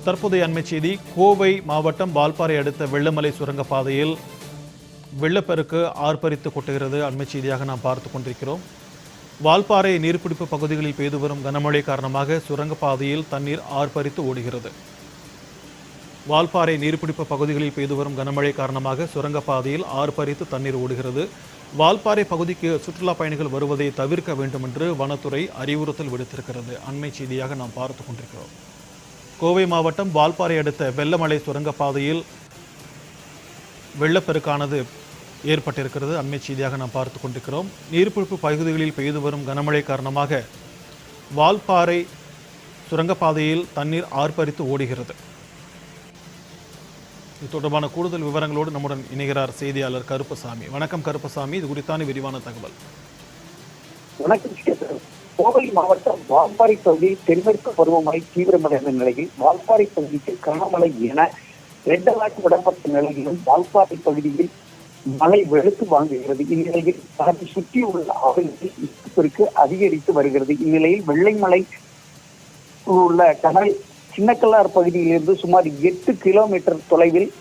தற்போதைய அண்மை செய்தி. கோவை மாவட்டம் வால்பாறை அடுத்த வெள்ளமலை சுரங்கப்பாதையில் வெள்ளப்பெருக்கு ஆர்ப்பரித்து கொட்டுகிறது. அண்மை செய்தியாக நாம் பார்த்து கொண்டிருக்கிறோம். வால்பாறை நீர்பிடிப்பு பகுதிகளில் பெய்து வரும் கனமழை காரணமாக சுரங்கப்பாதையில் தண்ணீர் ஆர்ப்பரித்து ஓடுகிறது. வால்பாறை நீர்பிடிப்பு பகுதிகளில் பெய்து வரும் கனமழை காரணமாக சுரங்கப்பாதையில் ஆர்ப்பரித்து தண்ணீர் ஓடுகிறது. வால்பாறை பகுதிக்கு சுற்றுலா பயணிகள் வருவதை தவிர்க்க வேண்டும் என்று வனத்துறை அறிவுறுத்தல் விடுத்திருக்கிறது. அண்மை செய்தியாக நாம் பார்த்து கொண்டிருக்கிறோம். கோவை மாவட்டம் வால்பாறை அடுத்த வெள்ளமலை சுரங்கப்பாதையில் வெள்ளப்பெருக்கானது ஏற்பட்டிருக்கிறது. அண்மை செய்தியாக நாம் பார்த்து கொண்டிருக்கிறோம். நீர்பிடிப்பு பகுதிகளில் பெய்து வரும் கனமழை காரணமாக வால்பாறை சுரங்கப்பாதையில் தண்ணீர் ஆர்ப்பரித்து ஓடுகிறது. இது தொடர்பான கூடுதல் விவரங்களோடு நம்முடன் இணைகிறார் செய்தியாளர் கருப்பசாமி. வணக்கம் கருப்பசாமி, இது குறித்தான விரிவான தகவல். வணக்கம். கோவை மாவட்டம் வால்பாறை பகுதியில் தென்மேற்கு பருவமழை தீவிரமடைந்த நிலையில் வால்பாறை பகுதிக்கு கனமழை என ரெட் அலர்ட் விடப்பட்ட நிலையிலும் வால்பாறை பகுதியில் மழை வெளுத்து வாங்குகிறது. இந்நிலையில் அதனை சுற்றியுள்ள ஆறுகளில் நீர்ப்பெருக்கு அதிகரித்து வருகிறது. இந்நிலையில் வெள்ளைமலை உள்ள கடல் சின்னக்கல்லார் பகுதியிலிருந்து சுமார் 8 கிலோமீட்டர் தொலைவில்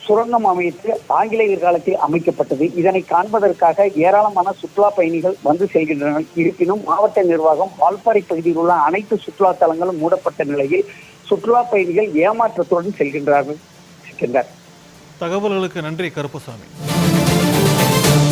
சுரங்கம் அமைத்து ஆங்கிலேயர் காலத்தில் அமைக்கப்பட்டது. இதனை காண்பதற்காக ஏராளமான சுற்றுலா பயணிகள் வந்து செல்கின்றனர். இருப்பினும் மாவட்ட நிர்வாகம் வால்பாறை பகுதியில் உள்ள அனைத்து சுற்றுலா தலங்களும் மூடப்பட்ட நிலையில் சுற்றுலா பயணிகள் ஏமாற்றத்துடன் செல்கின்றனர். தகவல்களுக்கு நன்றி கருப்பசாமி.